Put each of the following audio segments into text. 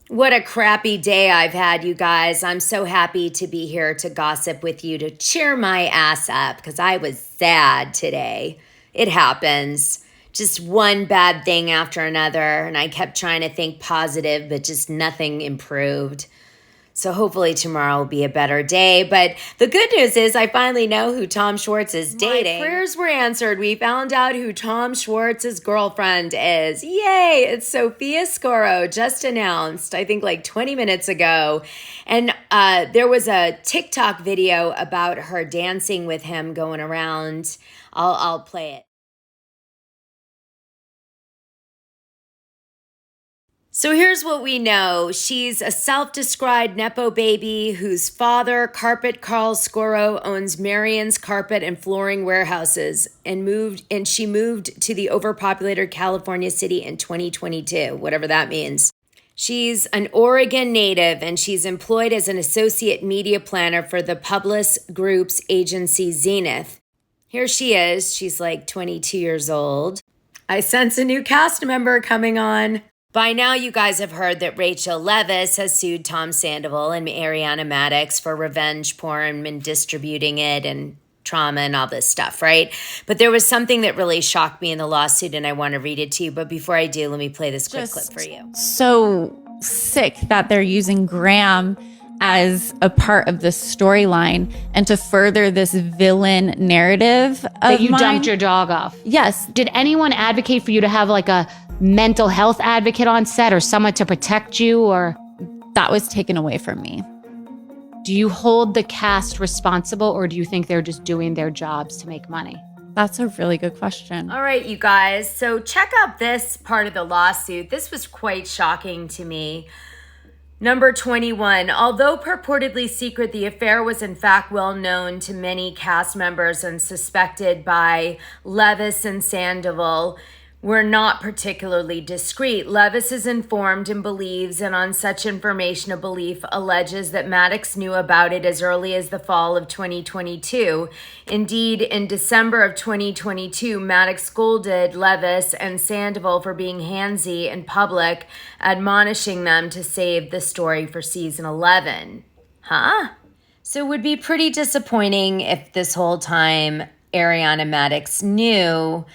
What a crappy day I've had, you guys. I'm so happy to be here to gossip with you, to cheer my ass up, because I was sad today. It happens. Just one bad thing after another, and I kept trying to think positive, but just nothing improved. So hopefully tomorrow will be a better day. But the good news is I finally know who Tom Schwartz is dating. My prayers were answered. We found out who Tom Schwartz's girlfriend is. Yay! It's Sophia Scoro, just announced, I think like 20 minutes ago. And there was a TikTok video about her dancing with him going around. I'll play it. So here's what we know. She's a self-described Nepo baby whose father, Carpet Carl Scoro, owns Marion's Carpet and Flooring Warehouses and she moved to the overpopulated California city in 2022, whatever that means. She's an Oregon native and she's employed as an associate media planner for the Publicis Group's agency Zenith. Here she is. She's like 22 years old. I sense a new cast member coming on. By now, you guys have heard that Rachel Leviss has sued Tom Sandoval and Ariana Madix for revenge porn and distributing it and trauma and all this stuff, right? But there was something that really shocked me in the lawsuit, and I want to read it to you. But before I do, let me play this quick clip for you. So sick that they're using Graham as a part of the storyline and to further this villain narrative of that you mine. dumped your dog off. Yes. Did anyone advocate for you to have like a mental health advocate on set or someone to protect you, or? That was taken away from me. Do you hold the cast responsible, or do you think they're just doing their jobs to make money? That's a really good question. All right, you guys. So check out this part of the lawsuit. This was quite shocking to me. Number 21, although purportedly secret, the affair was in fact well known to many cast members and suspected by Leviss and Sandoval were not particularly discreet. Leviss is informed and believes, and on such information, a belief alleges that Madix knew about it as early as the fall of 2022. Indeed, in December of 2022, Madix scolded Leviss and Sandoval for being handsy in public, admonishing them to save the story for season 11. Huh? So it would be pretty disappointing if this whole time Ariana Madix knew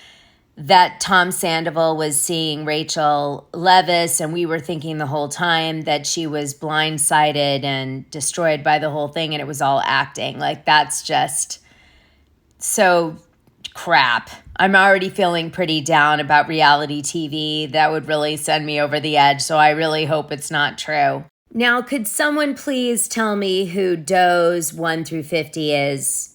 that Tom Sandoval was seeing Rachel Leviss, and we were thinking the whole time that she was blindsided and destroyed by the whole thing, and it was all acting. Like, that's just so crap. I'm already feeling pretty down about reality TV. That would really send me over the edge, so I really hope it's not true. Now, could someone please tell me who Does 1 through 50 is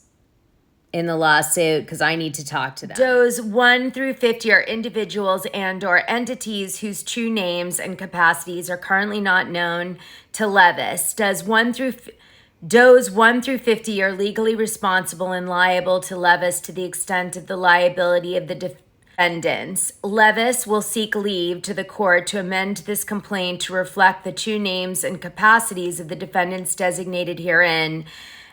in the lawsuit, because I need to talk to them. Does 1 through 50 are individuals and or entities whose true names and capacities are currently not known to Leviss. Does 1 through 50 are legally responsible and liable to Leviss to the extent of the liability of the defendants. Leviss will seek leave to the court to amend this complaint to reflect the true names and capacities of the defendants designated herein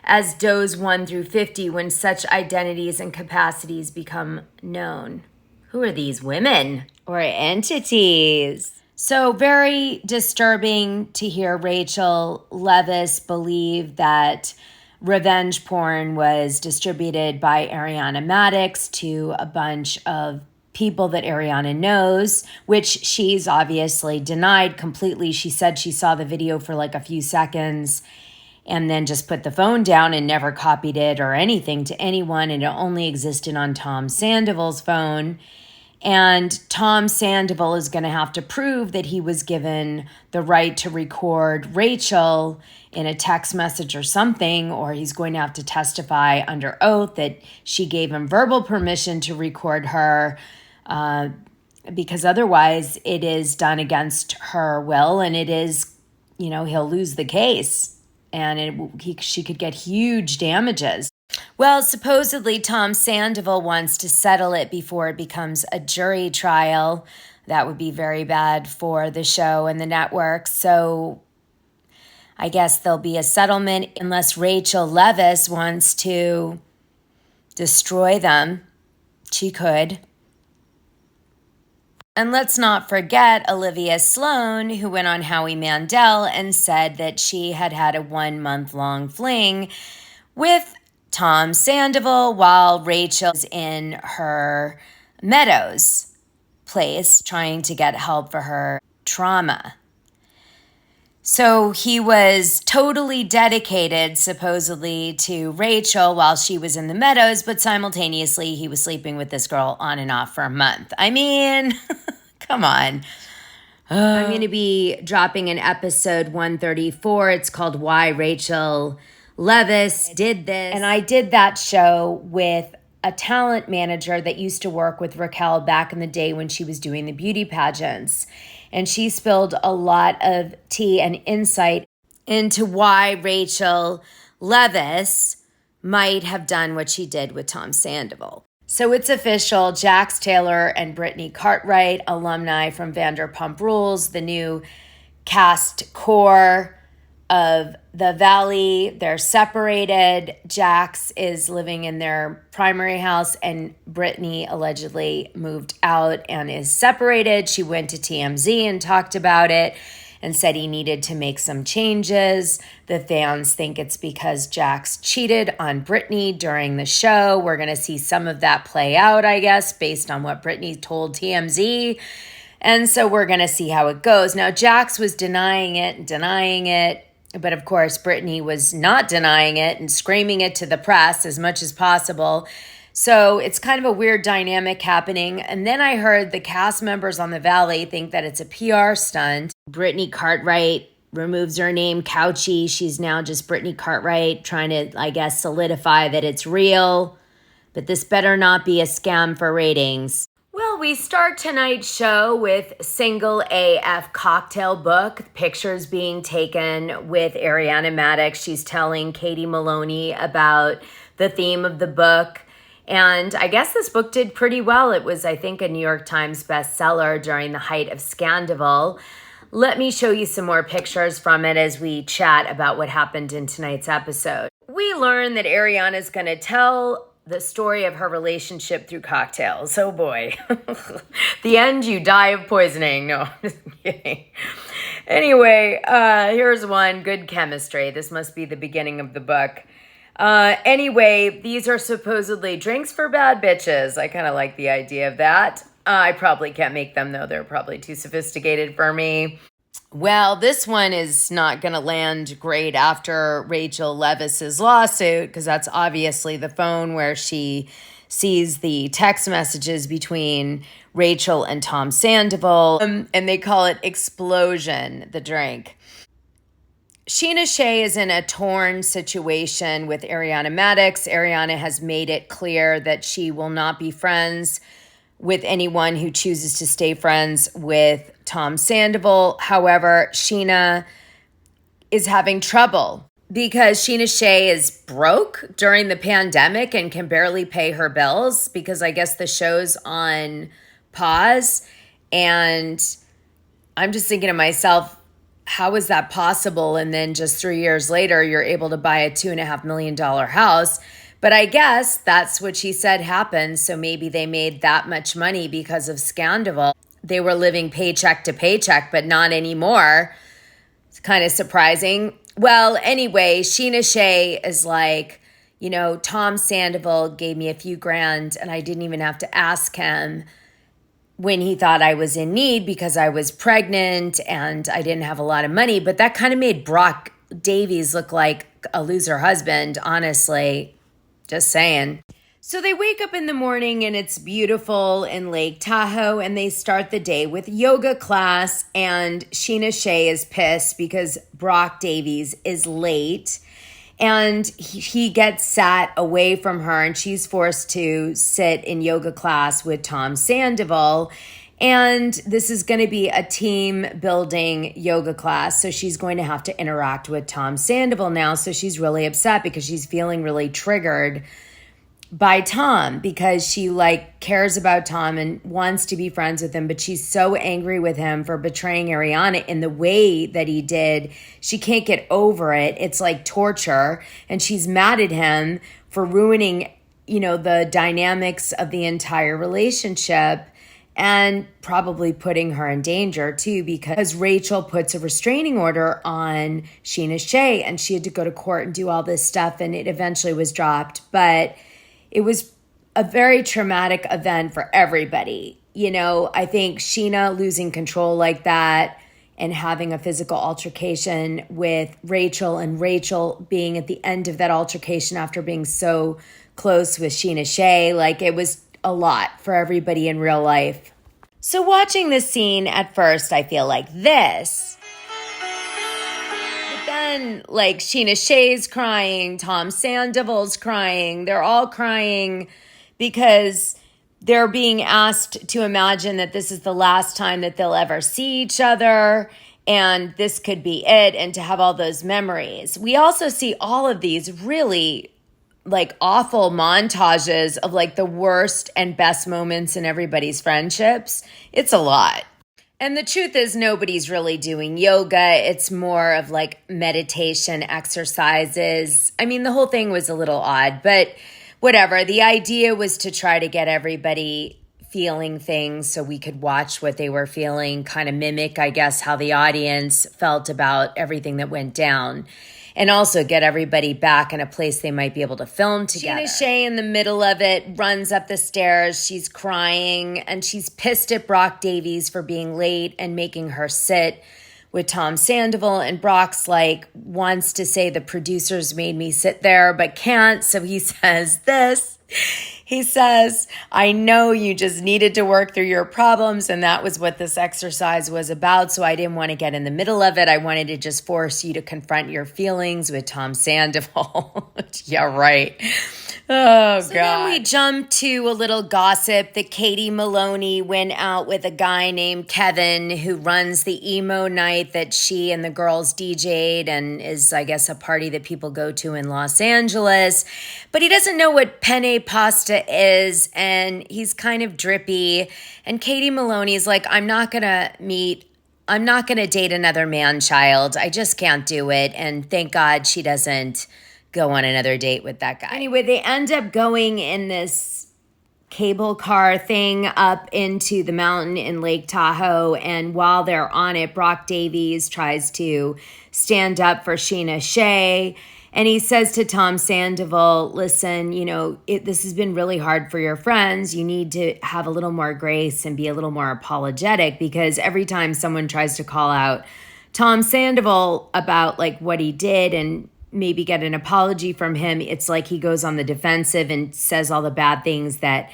as Does 1 through 50 when such identities and capacities become known. Who are these women or entities? So very disturbing to hear Rachel Leviss believe that revenge porn was distributed by Ariana Madix to a bunch of people that Ariana knows, which she's obviously denied completely. She said she saw the video for like a few seconds and then just put the phone down and never copied it or anything to anyone, and it only existed on Tom Sandoval's phone. And Tom Sandoval is going to have to prove that he was given the right to record Rachel in a text message or something, or he's going to have to testify under oath that she gave him verbal permission to record her, because otherwise it is done against her will, and it is, he'll lose the case. And she could get huge damages. Well, supposedly Tom Sandoval wants to settle it before it becomes a jury trial. That would be very bad for the show and the network. So I guess there'll be a settlement unless Rachel Leviss wants to destroy them. She could. And let's not forget Olivia Sloan, who went on Howie Mandel and said that she had had a 1-month-long fling with Tom Sandoval while Rachel was in her Meadows place trying to get help for her trauma. So he was totally dedicated, supposedly, to Rachel while she was in the Meadows, but simultaneously he was sleeping with this girl on and off for a month. I mean, come on. I'm going to be dropping an episode 134. It's called Why Rachel Leviss Did This. And I did that show with a talent manager that used to work with Raquel back in the day when she was doing the beauty pageants. And she spilled a lot of tea and insight into why Rachel Leviss might have done what she did with Tom Sandoval. So it's official. Jax Taylor and Brittany Cartwright, alumni from Vanderpump Rules, the new cast core of the Valley. They're separated. Jax is living in their primary house, and Brittany allegedly moved out and is separated. She went to TMZ and talked about it and said he needed to make some changes. The fans think it's because Jax cheated on Brittany during the show. We're going to see some of that play out, I guess, based on what Brittany told TMZ. And so we're going to see how it goes. Now, Jax was denying it. But of course, Brittany was not denying it and screaming it to the press as much as possible. So it's kind of a weird dynamic happening. And then I heard the cast members on the Valley think that it's a PR stunt. Brittany Cartwright removes her name, Couchy. She's now just Brittany Cartwright, trying to, I guess, solidify that it's real. But this better not be a scam for ratings. Well, we start tonight's show with Single AF cocktail book, pictures being taken with Ariana Madix. She's telling Katie Maloney about the theme of the book. And I guess this book did pretty well. It was, I think, a New York Times bestseller during the height of Scandival. Let me show you some more pictures from it as we chat about what happened in tonight's episode. We learn that Ariana's going to tell the story of her relationship through cocktails. Oh boy. The end, you die of poisoning. No, I'm just kidding. Anyway, here's one. Good chemistry. This must be the beginning of the book. Anyway, these are supposedly drinks for bad bitches. I kind of like the idea of that. I probably can't make them, though. They're probably too sophisticated for me. Well, this one is not going to land great after Rachel Levis's lawsuit, because that's obviously the phone where she sees the text messages between Rachel and Tom Sandoval, and they call it Explosion, the drink. Sheena Shea is in a torn situation with Ariana Madix. Ariana has made it clear that she will not be friends with anyone who chooses to stay friends with Tom Sandoval. However, Sheena is having trouble because Sheena Shea is broke during the pandemic and can barely pay her bills because I guess the show's on pause. And I'm just thinking to myself, how is that possible? And then just 3 years later, you're able to buy a $2.5 million house. But I guess that's what she said happened. So maybe they made that much money because of Scandival. They were living paycheck to paycheck, but not anymore. It's kind of surprising. Well, anyway, Sheena Shea is like, you know, Tom Sandoval gave me a few grand and I didn't even have to ask him when he thought I was in need because I was pregnant and I didn't have a lot of money. But that kind of made Brock Davies look like a loser husband, honestly. Just saying. So they wake up in the morning and it's beautiful in Lake Tahoe and they start the day with yoga class, and Sheena Shea is pissed because Brock Davies is late and he gets sat away from her and she's forced to sit in yoga class with Tom Sandoval. And this is going to be a team building yoga class. So she's going to have to interact with Tom Sandoval now. So she's really upset because she's feeling really triggered by Tom because she cares about Tom and wants to be friends with him. But she's so angry with him for betraying Ariana in the way that he did. She can't get over it. It's like torture. And she's mad at him for ruining, the dynamics of the entire relationship. and probably putting her in danger too, because Rachel puts a restraining order on Sheena Shea and she had to go to court and do all this stuff, and it eventually was dropped. But it was a very traumatic event for everybody. You know, I think Sheena losing control like that and having a physical altercation with Rachel, and Rachel being at the end of that altercation after being so close with Sheena Shea, like it was a lot for everybody in real life. So watching this scene at first, I feel like this. But then, like, Sheena Shea's crying, Tom Sandoval's crying. They're all crying because they're being asked to imagine that this is the last time that they'll ever see each other, and this could be it, and to have all those memories. We also see all of these really like awful montages of like the worst and best moments in everybody's friendships. It's a lot. And the truth is, nobody's really doing yoga. It's more of like meditation exercises. I mean, the whole thing was a little odd, but whatever. The idea was to try to get everybody feeling things so we could watch what they were feeling, kind of mimic, I guess, how the audience felt about everything that went down. And also get everybody back in a place they might be able to film together. Sheena Shea, in the middle of it, runs up the stairs. She's crying, and she's pissed at Brock Davies for being late and making her sit with Tom Sandoval. And Brock's like, wants to say the producers made me sit there, but can't. So he says this. He says, I know you just needed to work through your problems, and that was what this exercise was about, so I didn't want to get in the middle of it. I wanted to just force you to confront your feelings with Tom Sandoval. Yeah, right. Oh, God. So then we jump to a little gossip that Katie Maloney went out with a guy named Kevin who runs the emo night that she and the girls DJ'd and is, I guess, a party that people go to in Los Angeles. But he doesn't know what penne pasta is, and he's kind of drippy. And Katie Maloney's like, I'm not going to date another man-child. I just can't do it. And thank God she doesn't go on another date with that guy. Anyway, they end up going in this cable car thing up into the mountain in Lake Tahoe. And while they're on it, Brock Davies tries to stand up for Sheena Shea. And he says to Tom Sandoval, listen, you know, this has been really hard for your friends. You need to have a little more grace and be a little more apologetic, because every time someone tries to call out Tom Sandoval about like what he did and maybe get an apology from him, it's like he goes on the defensive and says all the bad things that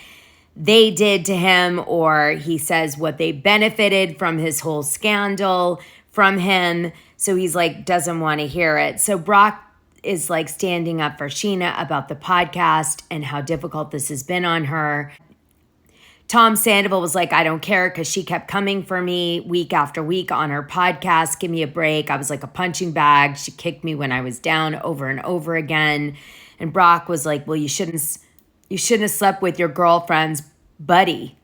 they did to him, or he says what they benefited from his whole scandal from him. So he's like, doesn't want to hear it. So Brock is like standing up for Sheena about the podcast and how difficult this has been on her. Tom Sandoval was like, I don't care, because she kept coming for me week after week on her podcast. Give me a break. I was like a punching bag. She kicked me when I was down over and over again. And Brock was like, well, you shouldn't have slept with your girlfriend's buddy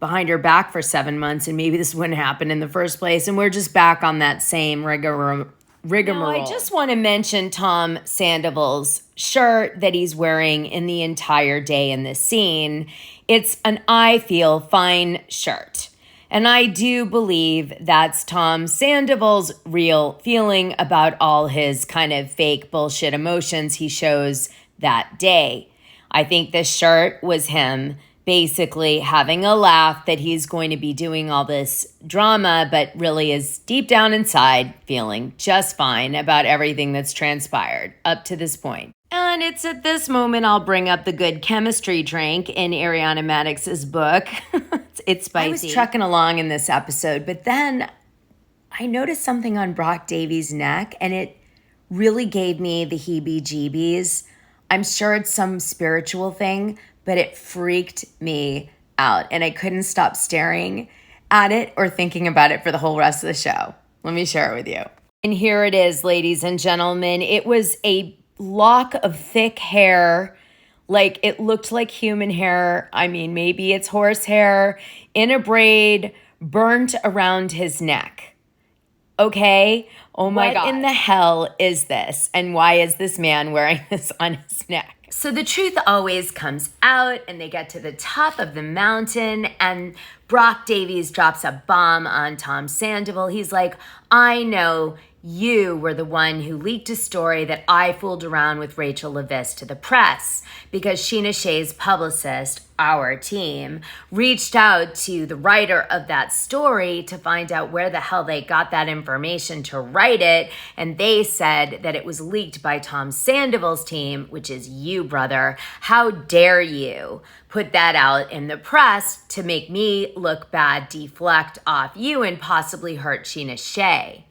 behind her back for 7 months, and maybe this wouldn't happen in the first place. And we're just back on that same rigmarole. I just want to mention Tom Sandoval's shirt that he's wearing in the entire day in this scene. It's an I Feel Fine shirt. And I do believe that's Tom Sandoval's real feeling about all his kind of fake bullshit emotions he shows that day. I think this shirt was him basically having a laugh that he's going to be doing all this drama, but really is deep down inside feeling just fine about everything that's transpired up to this point. And it's at this moment I'll bring up the good chemistry drink in Ariana Madix's book. It's spicy. I was trucking along in this episode, but then I noticed something on Brock Davies' neck, and it really gave me the heebie-jeebies. I'm sure it's some spiritual thing, but it freaked me out, and I couldn't stop staring at it or thinking about it for the whole rest of the show. Let me share it with you. And here it is, ladies and gentlemen. It was a lock of thick hair, like it looked like human hair. I mean, maybe it's horse hair, in a braid, burnt around his neck. Okay? Oh my God. What in the hell is this? And why is this man wearing this on his neck? So the truth always comes out, and they get to the top of the mountain, and Brock Davies drops a bomb on Tom Sandoval. He's like, I know you were the one who leaked a story that I fooled around with Rachel Leviss to the press, because Sheena Shea's publicist, our team, reached out to the writer of that story to find out where the hell they got that information to write it. And they said that it was leaked by Tom Sandoval's team, which is you, brother. How dare you put that out in the press to make me look bad, deflect off you, and possibly hurt Sheena Shea.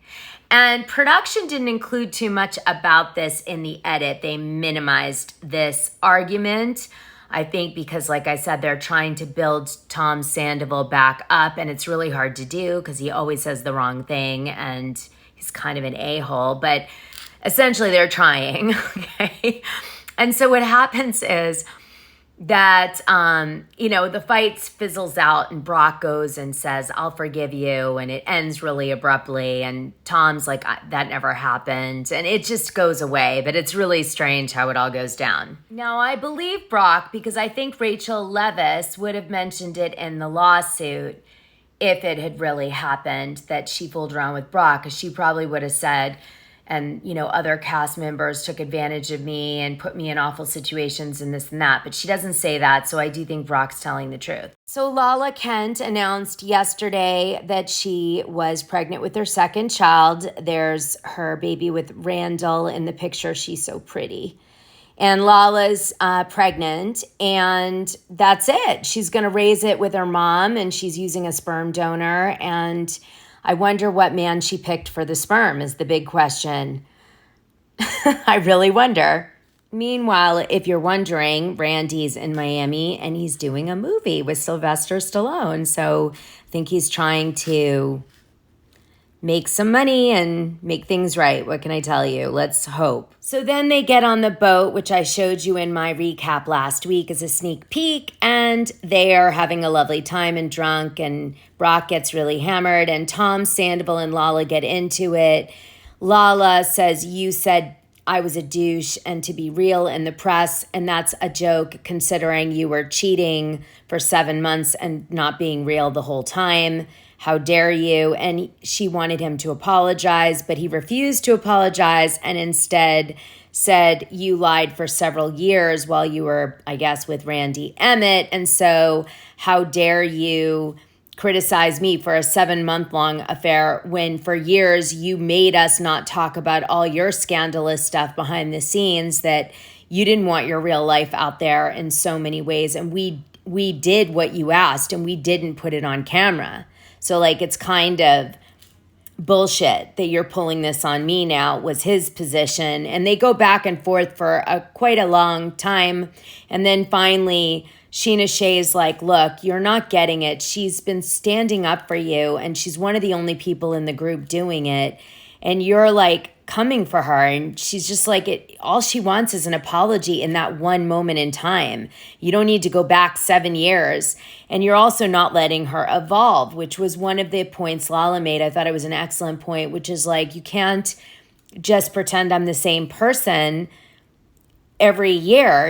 And production didn't include too much about this in the edit. They minimized this argument, I think, because, like I said, they're trying to build Tom Sandoval back up, and it's really hard to do because he always says the wrong thing, and he's kind of an a-hole. But essentially, they're trying, okay? And so what happens is that, the fight fizzles out, and Brock goes and says, I'll forgive you. And it ends really abruptly. And Tom's like, that never happened. And it just goes away. But it's really strange how it all goes down. Now, I believe Brock because I think Rachel Leviss would have mentioned it in the lawsuit if it had really happened, that she fooled around with Brock, because she probably would have said, and, other cast members took advantage of me and put me in awful situations and this and that. But she doesn't say that, so I do think Brock's telling the truth. So Lala Kent announced yesterday that she was pregnant with her second child. There's her baby with Randall in the picture. She's so pretty. And Lala's pregnant, and that's it. She's going to raise it with her mom, and she's using a sperm donor, and I wonder what man she picked for the sperm is the big question. I really wonder. Meanwhile, if you're wondering, Randy's in Miami and he's doing a movie with Sylvester Stallone. So I think he's trying to make some money and make things right. What can I tell you? Let's hope. So then they get on the boat, which I showed you in my recap last week as a sneak peek, and they are having a lovely time and drunk, and Brock gets really hammered, and Tom Sandoval and Lala get into it. Lala says, you said I was a douche and to be real in the press, and that's a joke considering you were cheating for 7 months and not being real the whole time. How dare you? And she wanted him to apologize, but he refused to apologize and instead said you lied for several years while you were, I guess, with Randy Emmett. And so how dare you criticize me for a 7-month-long affair when for years you made us not talk about all your scandalous stuff behind the scenes, that you didn't want your real life out there in so many ways. And we did what you asked, and we didn't put it on camera. So, it's kind of bullshit that you're pulling this on me now, was his position. And they go back and forth for quite a long time. And then finally, Sheena Shea's like, look, you're not getting it. She's been standing up for you, and she's one of the only people in the group doing it. And you're coming for her, and she's just all she wants is an apology in that one moment in time. You don't need to go back 7 years. And you're also not letting her evolve, which was one of the points Lala made. I thought it was an excellent point, which is you can't just pretend I'm the same person every year.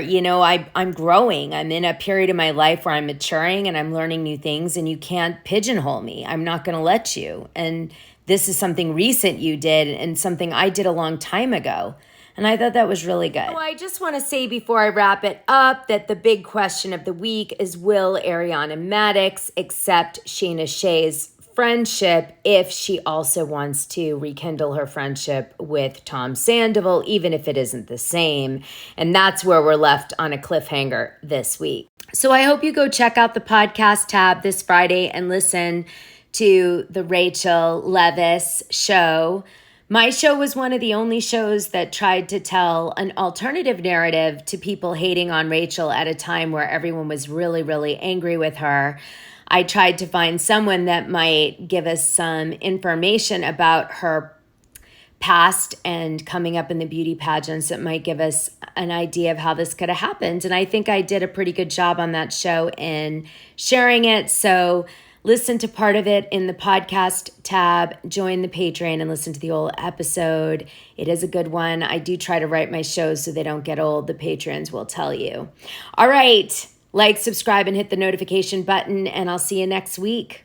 I'm growing. I'm in a period of my life where I'm maturing and I'm learning new things, and you can't pigeonhole me. I'm not going to let you. And this is something recent you did and something I did a long time ago. And I thought that was really good. So I just want to say before I wrap it up that the big question of the week is, will Ariana Madix accept Sheena Shea's friendship if she also wants to rekindle her friendship with Tom Sandoval, even if it isn't the same? And that's where we're left on a cliffhanger this week. So I hope you go check out the podcast tab this Friday and listen to the Rachel Leviss show. My show was one of the only shows that tried to tell an alternative narrative to people hating on Rachel at a time where everyone was really, really angry with her. I tried to find someone that might give us some information about her past and coming up in the beauty pageants that might give us an idea of how this could have happened. And I think I did a pretty good job on that show in sharing it. So listen to part of it in the podcast tab, join the Patreon, and listen to the whole episode. It is a good one. I do try to write my shows so they don't get old. The patrons will tell you. All right. Like, subscribe, and hit the notification button, and I'll see you next week.